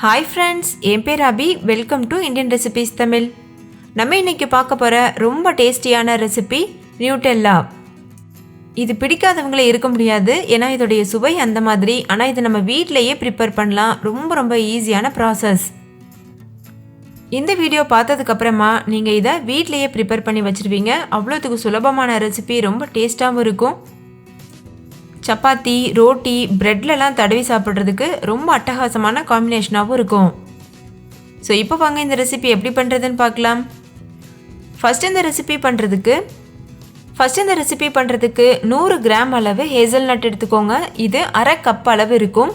Hi friends, என் பேர் Abhi. Welcome to Indian recipes Tamil. நம்ம இன்றைக்கி பார்க்க போகிற ரொம்ப டேஸ்டியான ரெசிபி நியூட்டெல்லா. இது பிடிக்காதவங்களே இருக்க முடியாது, ஏன்னா இதோடைய சுவை அந்த மாதிரி. ஆனால் இது நம்ம வீட்டிலையே ப்ரிப்பேர் பண்ணலாம். ரொம்ப ஈஸியான ப்ராசஸ். இந்த வீடியோ பார்த்ததுக்கப்புறமா நீங்கள் இதை வீட்டிலையே ப்ரிப்பேர் பண்ணி வச்சுருவீங்க. அவ்வளோத்துக்கு சுலபமான ரெசிபி, ரொம்ப டேஸ்ட்டாகவும் இருக்கும். சப்பாத்தி, ரோட்டி, ப்ரெட்லலாம் தடவி சாப்பிட்றதுக்கு ரொம்ப அட்டகாசமான காம்பினேஷனாகவும் இருக்கும். ஸோ இப்போ வாங்க இந்த ரெசிபி எப்படி பண்ணுறதுன்னு பார்க்கலாம். ஃபஸ்ட் இந்த ரெசிபி பண்ணுறதுக்கு 100 கிராம் அளவு ஹேசல்நட் எடுத்துக்கோங்க. இது அரை கப் அளவு இருக்கும்.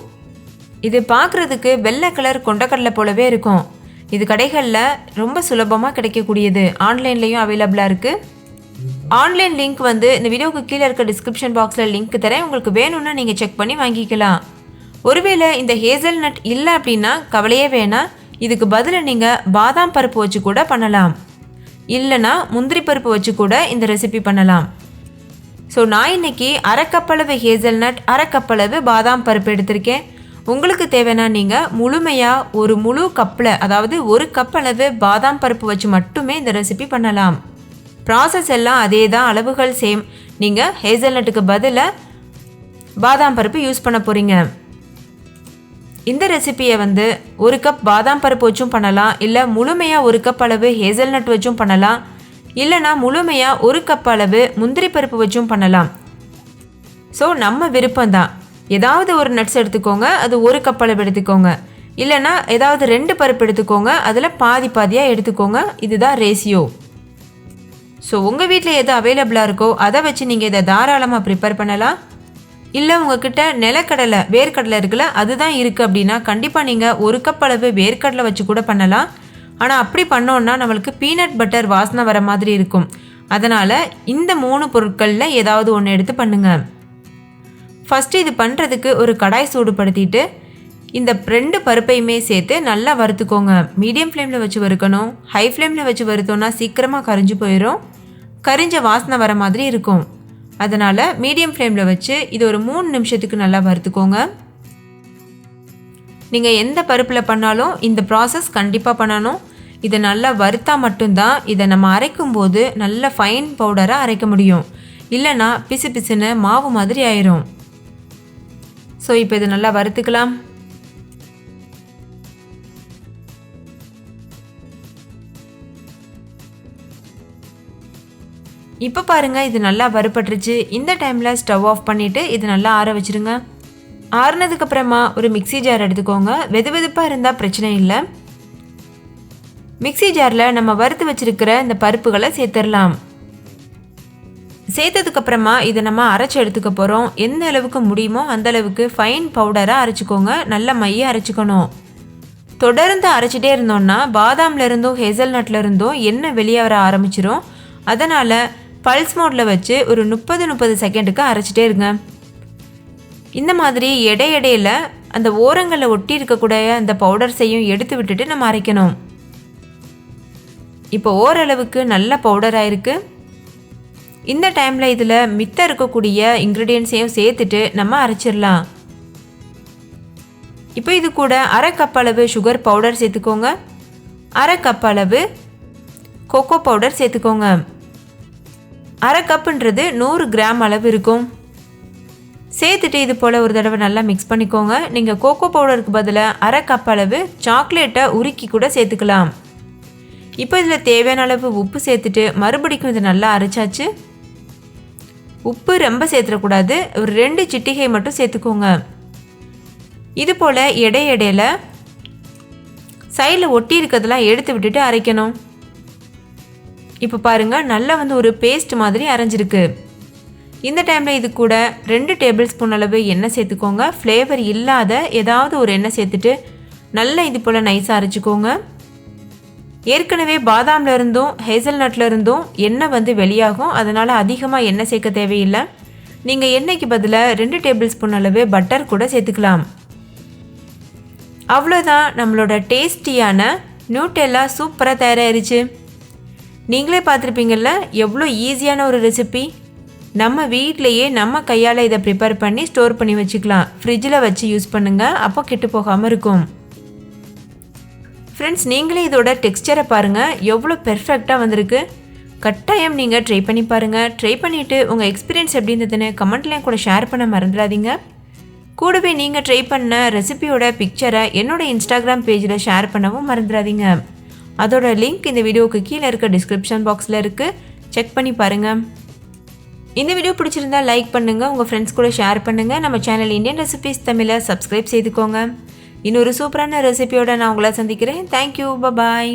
இது பார்க்குறதுக்கு வெள்ளை கலர் கொண்டக்கடலை போலவே இருக்கும். இது கடைகளில் ரொம்ப சுலபமாக கிடைக்கக்கூடியது. ஆன்லைன்லேயும் அவைலபிளாக இருக்குது. ஆன்லைன் லிங்க் இந்த வீடியோவுக்கு கீழே இருக்க டிஸ்கிரிப்ஷன் பாக்ஸில் லிங்க் தரேன். உங்களுக்கு வேணும்னா நீங்கள் செக் பண்ணி வாங்கிக்கலாம். ஒருவேளை இந்த ஹேசல்நட் இல்லை அப்படின்னா கவலையே வேணாம். இதுக்கு பதிலாக நீங்கள் பாதாம் பருப்பு வச்சு கூட பண்ணலாம். இல்லைனா முந்திரி பருப்பு வச்சு கூட இந்த ரெசிபி பண்ணலாம். ஸோ நான் இன்றைக்கி அரை கப் அளவு ஹேசல்நட், அரை கப் அளவு பாதாம் பருப்பு எடுத்திருக்கேன். உங்களுக்கு தேவைன்னா நீங்கள் முழுமையாக ஒரு முழு கப்பில், அதாவது ஒரு கப் அளவு பாதாம் பருப்பு வச்சு மட்டுமே இந்த ரெசிபி பண்ணலாம். ப்ராசஸ் எல்லாம் அதே தான், அளவுகள் சேம். நீங்கள் ஹேசல்நட்டுக்கு பதிலாக பாதாம் பருப்பு யூஸ் பண்ண போகிறீங்க. இந்த ரெசிபியை ஒரு கப் பாதாம் பருப்பு வச்சும் பண்ணலாம், இல்லை முழுமையாக ஒரு கப் அளவு ஹேசல்நட் வச்சும் பண்ணலாம், இல்லைனா முழுமையாக ஒரு கப் அளவு முந்திரி பருப்பு வச்சும் பண்ணலாம். ஸோ நம்ம விருப்பம்தான். ஏதாவது ஒரு நட்ஸ் எடுத்துக்கோங்க, அது ஒரு கப் அளவு எடுத்துக்கோங்க. இல்லைனா ஏதாவது 2 பருப்பு எடுத்துக்கோங்க, அதில் பாதியாக எடுத்துக்கோங்க. இதுதான் ரேஷியோ. ஸோ உங்கள் வீட்டில் எது அவைலபிளாக இருக்கோ அதை வச்சு நீங்கள் இதை தாராளமாக ப்ரிப்பேர் பண்ணலாம். இல்லை உங்ககிட்ட நிலக்கடலை, வேர்க்கடலை இருக்குல்ல, அதுதான் இருக்குது அப்படின்னா கண்டிப்பாக நீங்கள் ஒரு கப் அளவு வேர்க்கடலை வச்சு கூட பண்ணலாம். ஆனால் அப்படி பண்ணோன்னா நம்மளுக்கு பீனட் பட்டர் வாசனை வர மாதிரி இருக்கும். அதனால் இந்த 3 பொருட்களில் ஏதாவது ஒன்று எடுத்து பண்ணுங்கள். ஃபஸ்ட்டு இது பண்ணுறதுக்கு ஒரு கடாய் சூடுபடுத்திட்டு இந்த 2 பருப்பையுமே சேர்த்து நல்லா வறுத்துக்கோங்க. மீடியம் ஃப்ளேமில் வச்சு வறுக்கணும். ஹை ஃப்ளேமில் வச்சு வறுத்தோன்னா சீக்கிரமாக கரிஞ்சு போயிடும். கரிஞ்ச வாசனை வர மாதிரி இருக்கும். அதனால் மீடியம் ஃப்ளேமில் வச்சு இது ஒரு 3 நிமிஷத்துக்கு நல்லா வறுத்துக்கோங்க. நீங்கள் எந்த பருப்பில் பண்ணாலும் இந்த ப்ராசஸ் கண்டிப்பாக பண்ணணும். இதை நல்லா வறுத்தா மட்டும்தான் இதை நம்ம அரைக்கும் போது நல்ல ஃபைன் பவுடராக அரைக்க முடியும். இல்லைனா பிசு பிசுன்னு மாவு மாதிரி ஆயிரும். ஸோ இப்போ இது நல்லா வறுத்துக்கலாம். இப்போ பாருங்கள், இது நல்லா வறுபட்டுருச்சு. இந்த டைமில் ஸ்டவ் ஆஃப் பண்ணிவிட்டு இது நல்லா ஆற வச்சுருங்க. ஆறுனதுக்கப்புறமா ஒரு மிக்சி ஜார் எடுத்துக்கோங்க. வெதுப்பாக இருந்தால் பிரச்சனை இல்லை. மிக்சி ஜாரில் நம்ம வறுத்து வச்சுருக்கிற இந்த பருப்புகளை சேர்த்துடலாம். சேர்த்ததுக்கப்புறமா இதை நம்ம அரைச்சி எடுத்துக்க போகிறோம். எந்த அளவுக்கு முடியுமோ அந்த அளவுக்கு ஃபைன் பவுடராக அரைச்சிக்கோங்க. நல்ல மைய அரைச்சிக்கணும். தொடர்ந்து அரைச்சிட்டே இருந்தோம்னா பாதாம்லேருந்தும் ஹேசல்நட்லேருந்தும் எண்ணெய் வெளியே வர ஆரம்பிச்சிடும். அதனால் பல்ஸ் மோடில் வச்சு ஒரு 30 செகண்டுக்கு அரைச்சிட்டே இருங்க. இந்த மாதிரி இடையில அந்த ஓரங்களில் ஒட்டி இருக்கக்கூடிய அந்த பவுடர்ஸையும் எடுத்து விட்டுட்டு நம்ம அரைக்கணும். இப்போ ஓரளவுக்கு நல்ல பவுடர் ஆயிருக்கு. இந்த டைமில் இதில் மித்த இருக்கக்கூடிய இன்க்ரீடியன்ஸையும் சேர்த்துட்டு நம்ம அரைச்சிடலாம். இப்போ இது கூட அரை கப் அளவு சுகர் பவுடர் சேர்த்துக்கோங்க. அரை கப் அளவு கோகோ பவுடர் சேர்த்துக்கோங்க. அரை கப்புன்றது 100 கிராம் அளவு இருக்கும். சேர்த்துட்டு இது போல் ஒரு தடவை நல்லா மிக்ஸ் பண்ணிக்கோங்க. நீங்கள் கோகோ பவுடருக்கு பதிலாக அரை கப் அளவு சாக்லேட்டை உருக்கி கூட சேர்த்துக்கலாம். இப்போ இதில் தேவையான அளவு உப்பு சேர்த்துட்டு மறுபடிக்கும் இது நல்லா அரைச்சாச்சு. உப்பு ரொம்ப சேர்த்துடக்கூடாது, ஒரு 2 சிட்டிகை மட்டும் சேர்த்துக்கோங்க. இது போல் இடையில சைடில் ஒட்டி இருக்கிறதெல்லாம் எடுத்து விட்டுட்டு அரைக்கணும். இப்போ பாருங்கள், நல்லா ஒரு பேஸ்ட் மாதிரி அரைஞ்சிருக்கு. இந்த டைமில் இது கூட 2 டேபிள் ஸ்பூன் அளவு எண்ணெய் சேர்த்துக்கோங்க. ஃப்ளேவர் இல்லாத ஏதாவது ஒரு எண்ணெய் சேர்த்துட்டு நல்லா இது போல் நைஸாக அரைச்சிக்கோங்க. ஏற்கனவே பாதாம்லேருந்தும் ஹேசல்நட்லேருந்தும் எண்ணெய் வெளியாகும். அதனால் அதிகமாக எண்ணெய் சேர்க்க தேவையில்லை. நீங்கள் எண்ணெய்க்கு பதிலாக 2 டேபிள் ஸ்பூன் அளவு பட்டர் கூட சேர்த்துக்கலாம். அவ்வளோதான், நம்மளோட டேஸ்டியான நியூட்டெல்லா சூப்பராக தயாராகிருச்சு. நீங்களே பார்த்துருப்பீங்கள்ல, எவ்வளோ ஈஸியான ஒரு ரெசிபி. நம்ம வீட்டிலையே நம்ம கையால் இதை ப்ரிப்பேர் பண்ணி ஸ்டோர் பண்ணி வச்சுக்கலாம். ஃப்ரிட்ஜில் வச்சு யூஸ் பண்ணுங்கள், அப்போ கெட்டு போகாமல் இருக்கும். ஃப்ரெண்ட்ஸ், நீங்களே இதோட டெக்ஸ்சரை பாருங்கள், எவ்வளோ பெர்ஃபெக்டாக வந்திருக்கு. கட்டாயம் நீங்கள் ட்ரை பண்ணி பாருங்கள். ட்ரை பண்ணிவிட்டு உங்கள் எக்ஸ்பீரியன்ஸ் எப்படி இருந்ததுன்னு கமெண்ட்லேயும் கூட ஷேர் பண்ண மறந்துடாதீங்க. கூடவே நீங்கள் ட்ரை பண்ண ரெசிபியோட பிக்சரை என்னோட இன்ஸ்டாகிராம் பேஜில் ஷேர் பண்ணவும் மறந்துடாதீங்க. அதோட லிங்க் இந்த வீடியோவுக்கு கீழே இருக்க டிஸ்கிரிப்ஷன் பாக்ஸில் இருக்குது, செக் பண்ணி பாருங்கள். இந்த வீடியோ பிடிச்சிருந்தா லைக் பண்ணுங்கள், உங்கள் ஃப்ரெண்ட்ஸ் கூட ஷேர் பண்ணுங்கள். நம்ம சேனல் இந்தியன் ரெசிபீஸ் தமிழை சப்ஸ்கிரைப் செய்துக்கோங்க. இன்னொரு சூப்பரான ரெசிபியோட நான் உங்களை சந்திக்கிறேன். தேங்க்யூ, பாய்.